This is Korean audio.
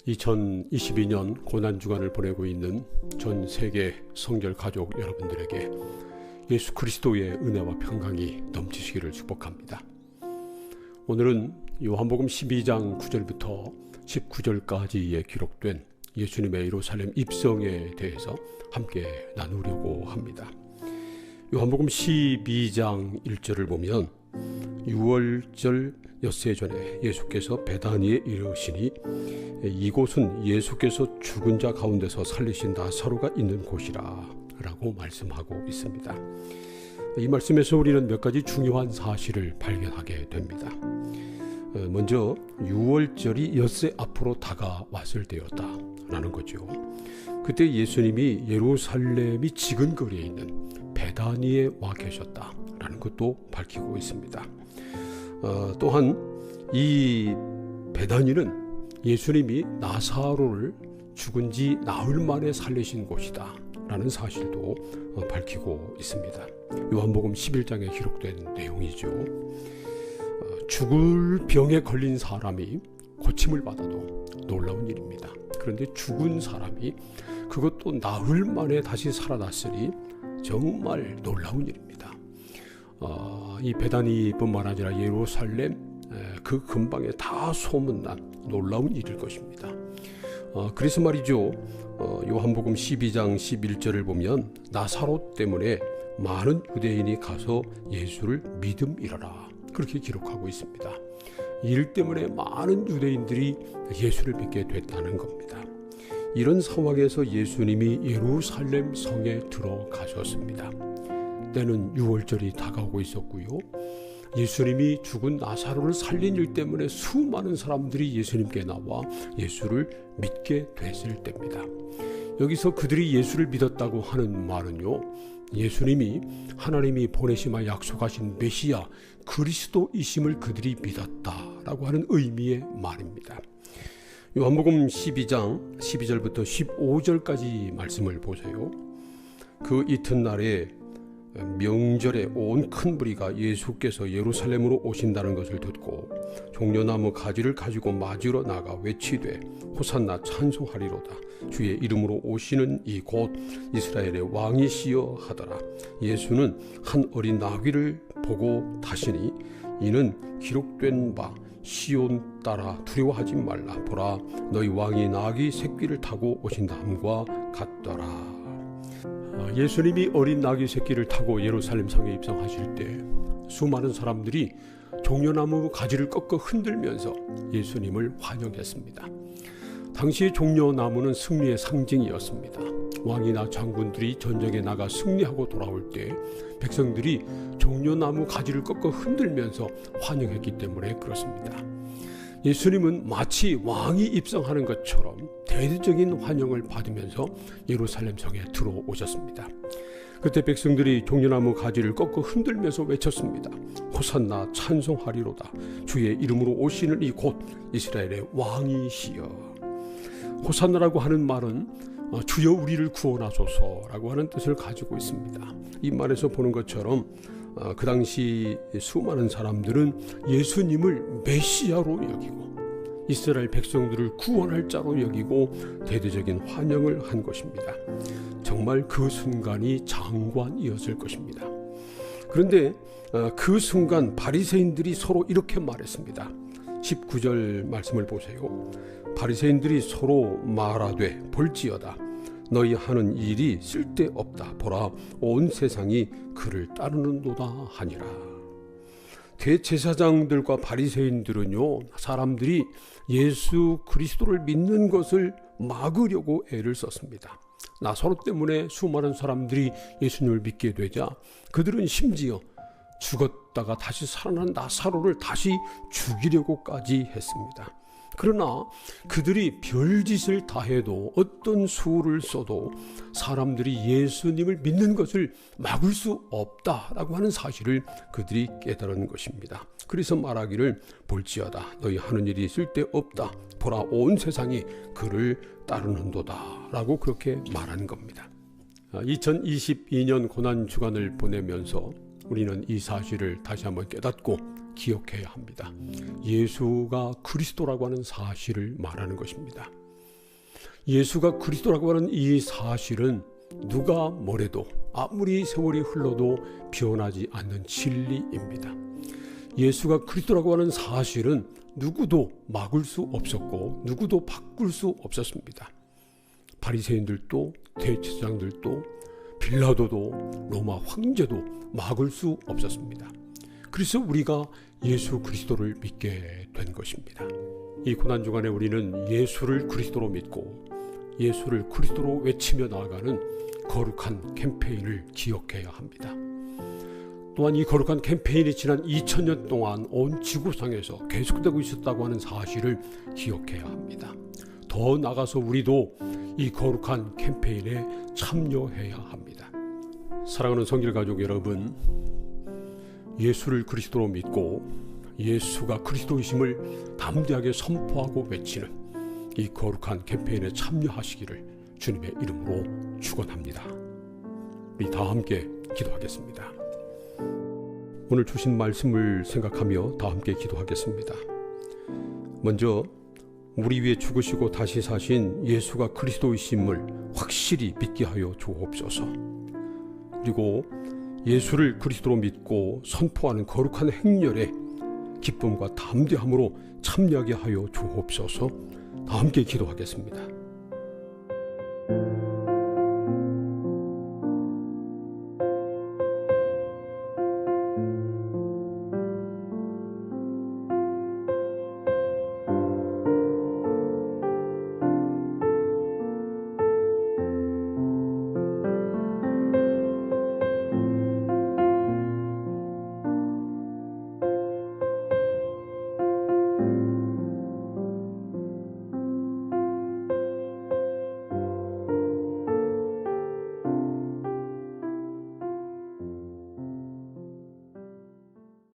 2022년 고난주간을 보내고 있는 전 세계 성결 가족 여러분들에게 예수 그리스도의 은혜와 평강이 넘치시기를 축복합니다. 오늘은 요한복음 12장 9절부터 19절까지에 기록된 예수님의 예루살렘 입성에 대해서 함께 나누려고 합니다. 요한복음 12장 1절을 보면 유월절 엿새 전에 예수께서 베다니에 이르시니 이곳은 예수께서 죽은 자 가운데서 살리신 나사로가 있는 곳이라 라고 말씀하고 있습니다. 이 말씀에서 우리는 몇 가지 중요한 사실을 발견하게 됩니다. 먼저 유월절이 엿새 앞으로 다가왔을 때였다 라는 거죠. 그때 예수님이 예루살렘이 지근거리에 있는 베다니에 와 계셨다 라는 것도 밝히고 있습니다. 또한 이 베다니는 예수님이 나사로를 죽은 지 나흘 만에 살리신 곳이다 라는 사실도 밝히고 있습니다. 요한복음 11장에 기록된 내용이죠. 죽을 병에 걸린 사람이 고침을 받아도 놀라운 일입니다. 그런데 죽은 사람이 그것도 나흘 만에 다시 살아났으니 정말 놀라운 일입니다. 이 베다니뿐만 아니라 예루살렘 그 근방에 다 소문난 놀라운 일일 것입니다. 그래서 말이죠. 요한복음 12장 11절을 보면 나사로 때문에 많은 유대인이 가서 예수를 믿음이라라 그렇게 기록하고 있습니다. 이 일 때문에 많은 유대인들이 예수를 믿게 됐다는 겁니다. 이런 상황에서 예수님이 예루살렘 성에 들어가셨습니다. 때는 유월절이 다가오고 있었고요. 예수님이 죽은 나사로를 살린 일 때문에 수많은 사람들이 예수님께 나와 예수를 믿게 됐을 때입니다. 여기서 그들이 예수를 믿었다고 하는 말은요, 예수님이 하나님이 보내심하 약속하신 메시아 그리스도이심을 그들이 믿었다라고 하는 의미의 말입니다. 요한복음 12장 12절부터 15절까지 말씀을 보세요. 그 이튿날에 명절에 온 큰 무리가 예수께서 예루살렘으로 오신다는 것을 듣고 종려나무 가지를 가지고 맞으러 나가 외치되 호산나 찬송하리로다. 주의 이름으로 오시는 이 곧 이스라엘의 왕이시여 하더라. 예수는 한 어린 나귀를 보고 타시니 이는 기록된 바 시온 따라 두려워하지 말라. 보라 너희 왕이 나귀 새끼를 타고 오신다함과 같더라. 예수님이 어린 나귀 새끼를 타고 예루살렘 성에 입성하실 때 수많은 사람들이 종려나무 가지를 꺾어 흔들면서 예수님을 환영했습니다. 당시 종려나무는 승리의 상징이었습니다. 왕이나 장군들이 전쟁에 나가 승리하고 돌아올 때 백성들이 종려나무 가지를 꺾어 흔들면서 환영했기 때문에 그렇습니다. 예수님은 마치 왕이 입성하는 것처럼 대대적인 환영을 받으면서 예루살렘 성에 들어오셨습니다. 그때 백성들이 종려나무 가지를 꺾어 흔들면서 외쳤습니다. 호산나 찬송하리로다. 주의 이름으로 오시는 이 곧 이스라엘의 왕이시여. 호산나라고 하는 말은 주여 우리를 구원하소서라고 하는 뜻을 가지고 있습니다. 이 말에서 보는 것처럼 그 당시 수많은 사람들은 예수님을 메시아로 여기고 이스라엘 백성들을 구원할 자로 여기고 대대적인 환영을 한 것입니다. 정말 그 순간이 장관이었을 것입니다. 그런데 그 순간 바리새인들이 서로 이렇게 말했습니다. 19절 말씀을 보세요. 바리새인들이 서로 말하되 볼지어다. 너희 하는 일이 쓸데없다. 보라 온 세상이 그를 따르는도다 하니라. 대제사장들과 바리새인들은요, 사람들이 예수 그리스도를 믿는 것을 막으려고 애를 썼습니다. 나사로 때문에 수많은 사람들이 예수님을 믿게 되자 그들은 심지어 죽었다가 다시 살아난 나사로를 다시 죽이려고까지 했습니다. 그러나 그들이 별짓을 다해도 어떤 수를 써도 사람들이 예수님을 믿는 것을 막을 수 없다라고 하는 사실을 그들이 깨달은 것입니다. 그래서 말하기를 볼지어다. 너희 하는 일이 쓸데없다. 보라 온 세상이 그를 따르는도다 라고 그렇게 말한 겁니다. 2022년 고난주간을 보내면서 우리는 이 사실을 다시 한번 깨닫고 기억해야 합니다. 예수가 그리스도라고 하는 사실을 말하는 것입니다. 예수가 그리스도라고 하는 이 사실은 누가 뭐래도 아무리 세월이 흘러도 변하지 않는 진리입니다. 예수가 그리스도라고 하는 사실은 누구도 막을 수 없었고 누구도 바꿀 수 없었습니다. 바리새인들도 대제사장들도 빌라도도 로마 황제도 막을 수 없었습니다. 그래서 우리가 예수 그리스도를 믿게 된 것입니다. 이 고난 주간에 우리는 예수를 그리스도로 믿고 예수를 그리스도로 외치며 나아가는 거룩한 캠페인을 기억해야 합니다. 또한 이 거룩한 캠페인이 지난 2000년 동안 온 지구상에서 계속되고 있었다고 하는 사실을 기억해야 합니다. 더 나아가서 우리도 이 거룩한 캠페인에 참여해야 합니다. 사랑하는 성길 가족 여러분, 예수를 그리스도로 믿고 예수가 그리스도이심을 담대하게 선포하고 외치는 이 거룩한 캠페인에 참여하시기를 주님의 이름으로 축원합니다. 우리 다 함께 기도하겠습니다. 오늘 주신 말씀을 생각하며 다 함께 기도하겠습니다. 먼저 우리 위해 죽으시고 다시 사신 예수가 그리스도이심을 확실히 믿게 하여 주옵소서. 그리고 예수를 그리스도로 믿고 선포하는 거룩한 행렬에 기쁨과 담대함으로 참여하게 하여 주옵소서. 다 함께 기도하겠습니다.